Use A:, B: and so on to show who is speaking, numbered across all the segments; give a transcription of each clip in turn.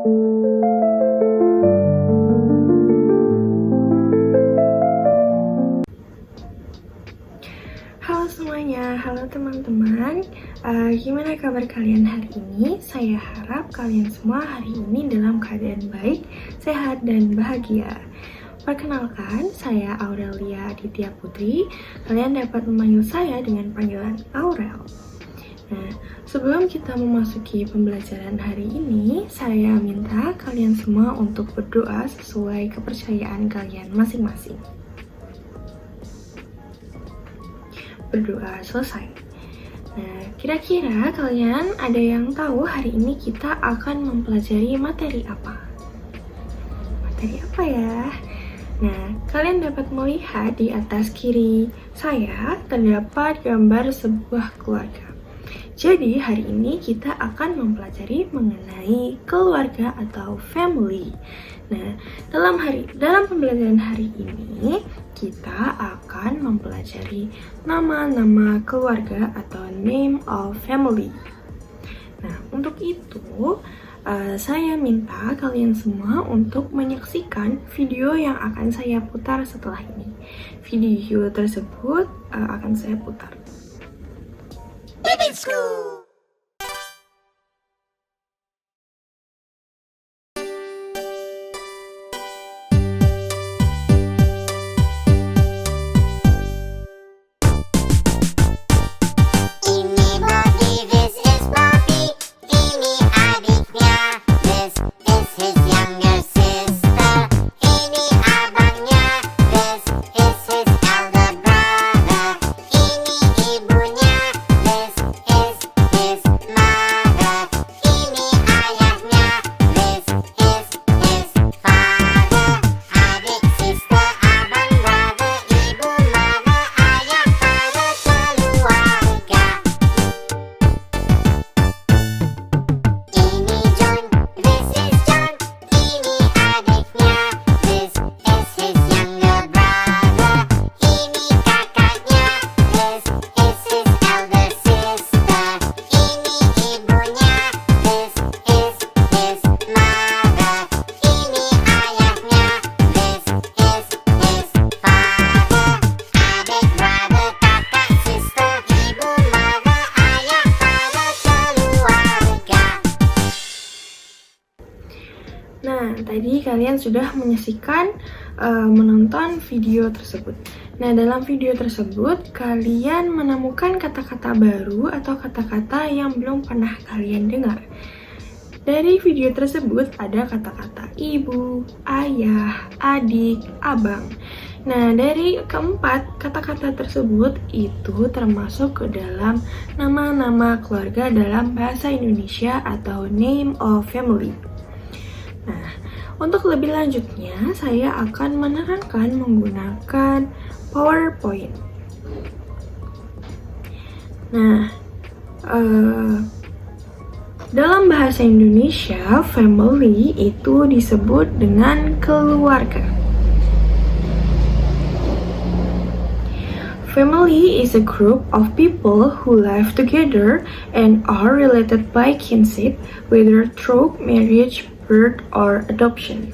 A: Halo semuanya, halo teman-teman. Gimana kabar kalian hari ini? Saya harap kalian semua hari ini dalam keadaan baik, sehat, dan bahagia. Perkenalkan, saya Aurelia Aditya Putri. Kalian dapat memanggil saya dengan panggilan Aurel. Nah, sebelum kita memasuki pembelajaran hari ini, saya minta kalian semua untuk berdoa sesuai kepercayaan kalian masing-masing. Berdoa selesai. Nah, kira-kira kalian ada yang tahu hari ini kita akan mempelajari materi apa? Materi apa ya? Nah, kalian dapat melihat di atas kiri saya terdapat gambar sebuah keluarga. Jadi, hari ini kita akan mempelajari mengenai keluarga atau family. Nah, dalam pembelajaran hari ini kita akan mempelajari nama-nama keluarga atau name of family. Nah, untuk itu saya minta kalian semua untuk menyaksikan video yang akan saya putar setelah ini. Video tersebut akan saya putar.
B: Baby School.
A: Nah, tadi kalian sudah menyaksikan menonton video tersebut. Nah, dalam video tersebut kalian menemukan kata-kata baru atau kata-kata yang belum pernah kalian dengar. Dari video tersebut ada kata-kata ibu, ayah, adik, abang. Nah, dari keempat kata-kata tersebut itu termasuk ke dalam nama-nama keluarga dalam bahasa Indonesia atau name of family. Nah, untuk lebih lanjutnya, saya akan menerangkan menggunakan PowerPoint. Nah, dalam bahasa Indonesia, family itu disebut dengan keluarga. Family is a group of people who live together and are related by kinship, whether through marriage, birth, or adoption.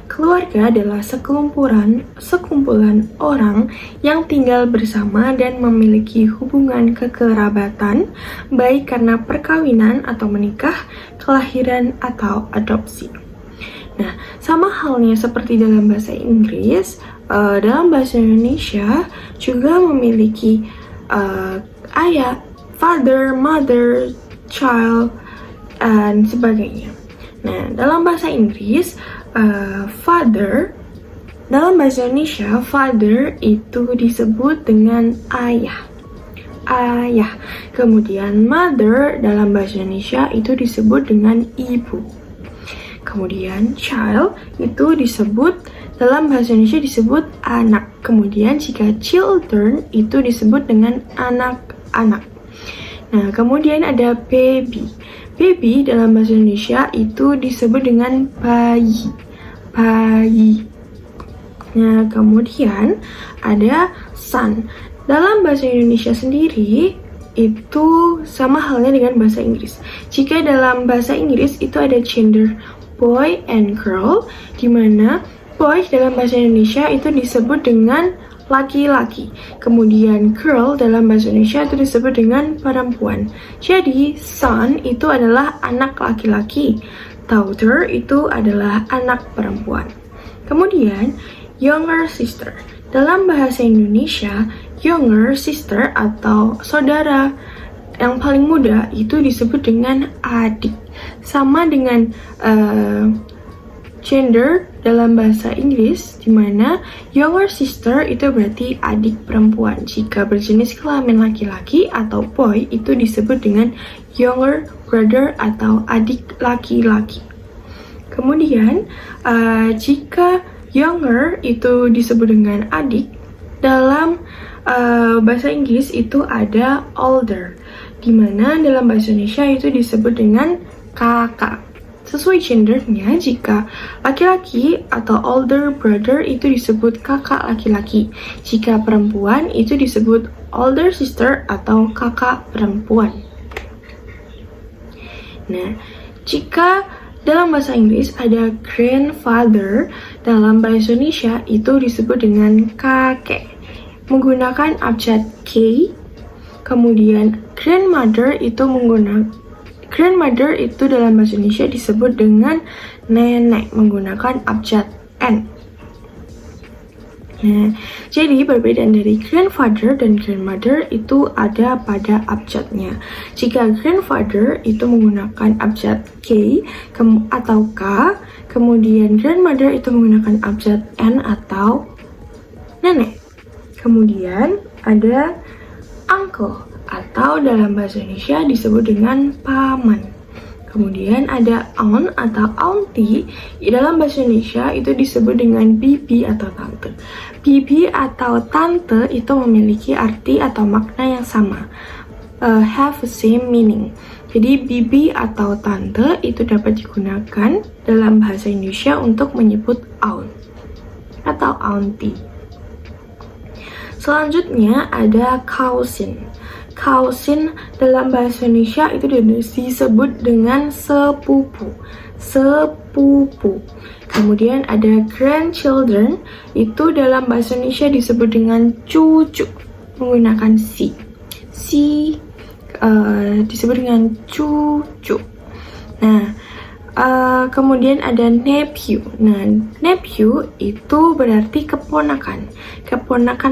A: Keluarga adalah sekumpulan orang yang tinggal bersama dan memiliki hubungan kekerabatan, baik karena perkawinan atau menikah, kelahiran, atau adopsi. Nah, sama halnya seperti dalam bahasa Inggris, dalam bahasa Indonesia juga memiliki ayah, father, mother, child, dan sebagainya. Nah, dalam bahasa Inggris, dalam bahasa Indonesia, father itu disebut dengan ayah. Kemudian mother dalam bahasa Indonesia itu disebut dengan ibu. Kemudian child itu disebut dalam bahasa Indonesia disebut anak. Kemudian jika children itu disebut dengan anak-anak. Nah, kemudian ada baby. Baby dalam bahasa Indonesia itu disebut dengan bayi. Nah, kemudian ada son. Dalam bahasa Indonesia sendiri itu sama halnya dengan bahasa Inggris. Jika dalam bahasa Inggris itu ada gender boy and girl, di mana boy dalam bahasa Indonesia itu disebut dengan laki-laki. Kemudian girl dalam bahasa Indonesia itu disebut dengan perempuan. Jadi son itu adalah anak laki-laki, daughter itu adalah anak perempuan. Kemudian younger sister. Dalam bahasa Indonesia, younger sister atau saudara yang paling muda itu disebut dengan adik. Sama dengan gender dalam bahasa Inggris, di mana younger sister itu berarti adik perempuan. Jika berjenis kelamin laki-laki atau boy itu disebut dengan younger brother atau adik laki-laki. Kemudian jika younger itu disebut dengan adik, dalam bahasa Inggris itu ada older, di mana dalam bahasa Indonesia itu disebut dengan kakak. Sesuai gendernya, jika laki-laki atau older brother itu disebut kakak laki-laki. Jika perempuan itu disebut older sister atau kakak perempuan. Nah, jika dalam bahasa Inggris ada grandfather, dalam bahasa Indonesia itu disebut dengan kakek. Menggunakan abjad K. Kemudian grandmother itu dalam bahasa Indonesia disebut dengan nenek menggunakan abjad N. Nah, jadi perbedaan dari grandfather dan grandmother itu ada pada abjadnya. Jika grandfather itu menggunakan abjad K atau K, kemudian grandmother itu menggunakan abjad N atau nenek. Kemudian ada uncle atau dalam bahasa Indonesia disebut dengan paman. Kemudian ada aunt atau auntie, dalam bahasa Indonesia itu disebut dengan bibi atau tante. Bibi atau tante itu memiliki arti atau makna yang sama, have the same meaning. Jadi bibi atau tante itu dapat digunakan dalam bahasa Indonesia untuk menyebut aunt atau auntie. Selanjutnya ada cousin. Cousin dalam bahasa Indonesia itu disebut dengan sepupu. Sepupu. Kemudian ada grandchildren, itu dalam bahasa Indonesia disebut dengan cucu, menggunakan si. Disebut dengan cucu. Nah, kemudian ada nephew. Nah, nephew itu berarti keponakan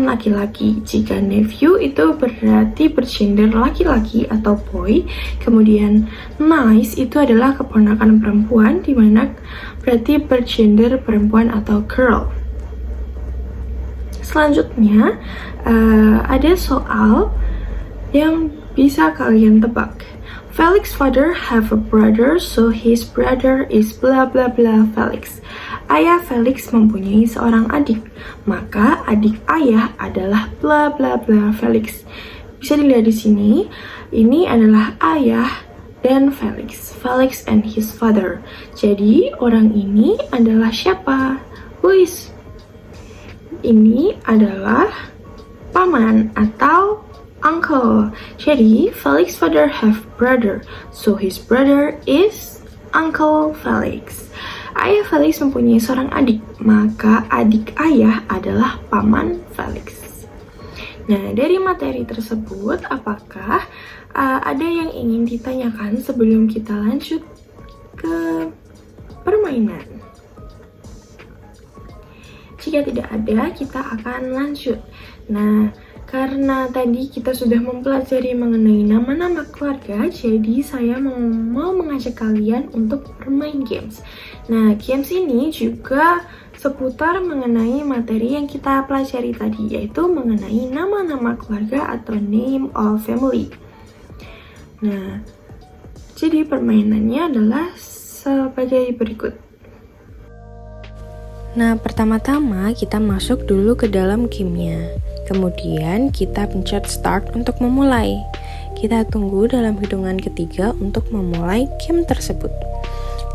A: laki-laki. Jika nephew itu berarti bergender laki-laki atau boy. Kemudian niece itu adalah keponakan perempuan, di mana berarti bergender perempuan atau girl. Selanjutnya ada soal yang bisa kalian tebak. Felix father have a brother, so his brother is blah blah blah Felix. Ayah Felix mempunyai seorang adik, maka adik ayah adalah blah blah blah Felix. Bisa dilihat di sini, ini adalah ayah dan Felix. Felix and his father. Jadi orang ini adalah siapa? Who is? Ini adalah paman atau uncle. Jadi Felix father have brother, so his brother is Uncle Felix. Ayah Felix mempunyai seorang adik, maka adik ayah adalah paman Felix. Nah, dari materi tersebut, apakah ada yang ingin ditanyakan sebelum kita lanjut ke permainan? Jika tidak ada, kita akan lanjut. Nah, karena tadi kita sudah mempelajari mengenai nama-nama keluarga, jadi saya mau mengajak kalian untuk bermain games. Nah, games ini juga seputar mengenai materi yang kita pelajari tadi, yaitu mengenai nama-nama keluarga atau name of family. Nah, jadi permainannya adalah sebagai berikut.
B: Nah, pertama-tama kita masuk dulu ke dalam gamenya. Kemudian kita pencet start untuk memulai. Kita tunggu dalam hitungan ketiga untuk memulai game tersebut.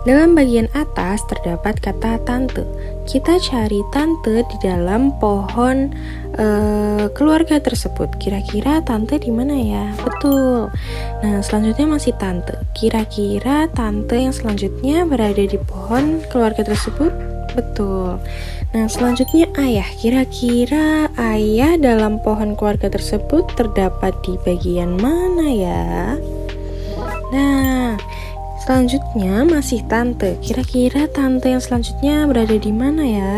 B: Dalam bagian atas terdapat kata tante. Kita cari tante di dalam pohon keluarga tersebut. Kira-kira tante di mana ya? Betul. Nah, selanjutnya masih tante. Kira-kira tante yang selanjutnya berada di pohon keluarga tersebut? Betul. Nah, selanjutnya ayah. Kira-kira ayah dalam pohon keluarga tersebut terdapat di bagian mana ya? Nah, selanjutnya masih tante. Kira-kira tante yang selanjutnya berada di mana ya?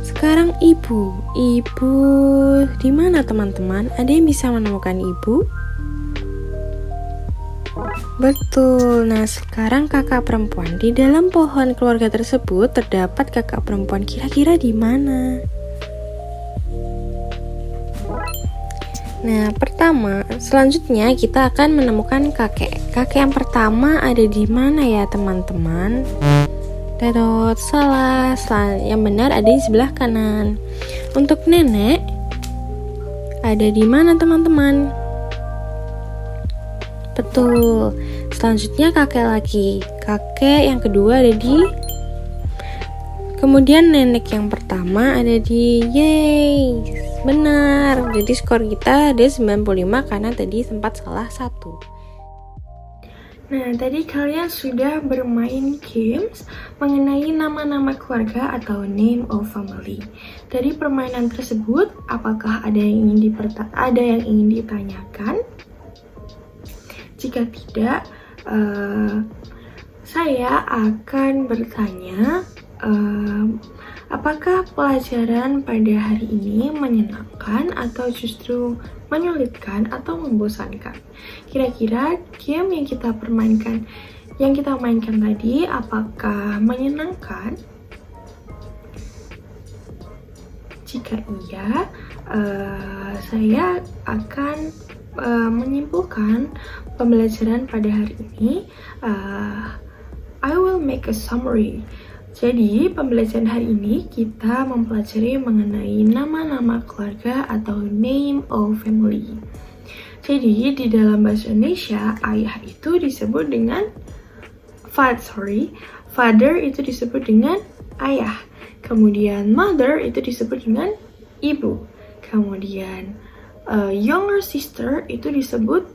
B: Sekarang ibu. Ibu di mana teman-teman? Ada yang bisa menemukan ibu? Betul. Nah, sekarang kakak perempuan. Di dalam pohon keluarga tersebut terdapat kakak perempuan. Kira-kira di mana? Nah, selanjutnya kita akan menemukan kakek. Kakek yang pertama ada di mana ya, teman-teman? Dadot, salah. Yang benar ada di sebelah kanan. Untuk nenek ada di mana, teman-teman? Betul. Selanjutnya kakek lagi. Kakek yang kedua ada di, kemudian nenek yang pertama ada di, yeay, benar. Jadi skor kita ada 95 karena tadi sempat salah satu.
A: Nah, tadi kalian sudah bermain games mengenai nama-nama keluarga atau name of family. Dari permainan tersebut, apakah ada yang ingin ditanyakan? Jika tidak, saya akan bertanya, apakah pelajaran pada hari ini menyenangkan atau justru menyulitkan atau membosankan? Kira-kira game yang kita mainkan tadi apakah menyenangkan? Jika iya, saya akan menyimpulkan pembelajaran pada hari ini. I will make a summary. Jadi, pembelajaran hari ini kita mempelajari mengenai nama-nama keluarga atau name of family. Jadi, di dalam bahasa Indonesia, ayah itu disebut dengan father itu disebut dengan ayah. Kemudian mother itu disebut dengan ibu. Kemudian younger sister itu disebut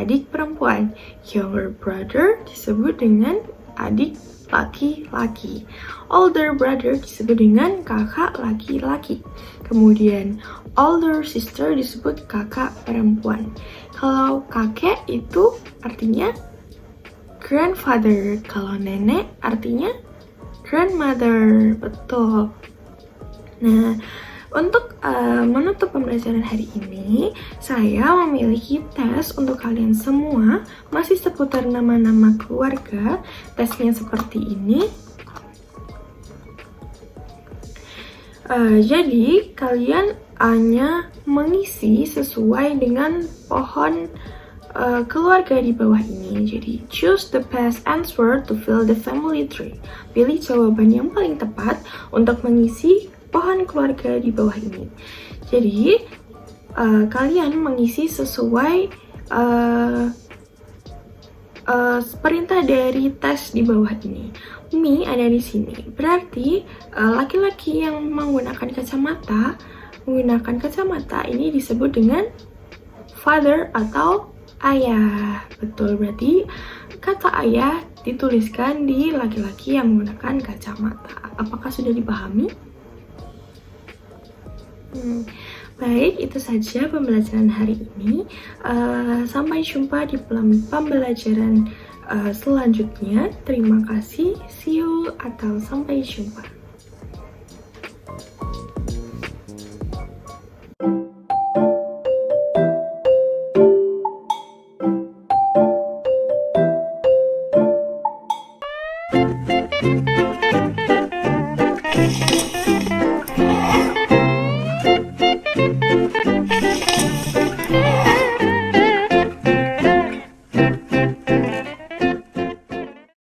A: adik perempuan. Younger brother disebut dengan adik laki-laki. Older brother disebut dengan kakak laki-laki. Kemudian older sister disebut kakak perempuan. Kalau kakek itu artinya grandfather. Kalau nenek artinya grandmother. Betul. Nah, untuk menutup pembelajaran hari ini, saya memiliki tes untuk kalian semua, masih seputar nama-nama keluarga. Tesnya seperti ini. Jadi, kalian hanya mengisi sesuai dengan pohon keluarga di bawah ini. Jadi, choose the best answer to fill the family tree. Pilih jawaban yang paling tepat untuk mengisi pohon keluarga di bawah ini. Jadi, kalian mengisi sesuai perintah dari tes di bawah ini. Mi ada di sini. Berarti laki-laki yang menggunakan kacamata ini disebut dengan father atau ayah. Betul, berarti kata ayah dituliskan di laki-laki yang menggunakan kacamata. Apakah sudah dipahami? Baik, itu saja pembelajaran hari ini. Sampai jumpa di pembelajaran selanjutnya. Terima kasih, see you, atau sampai jumpa.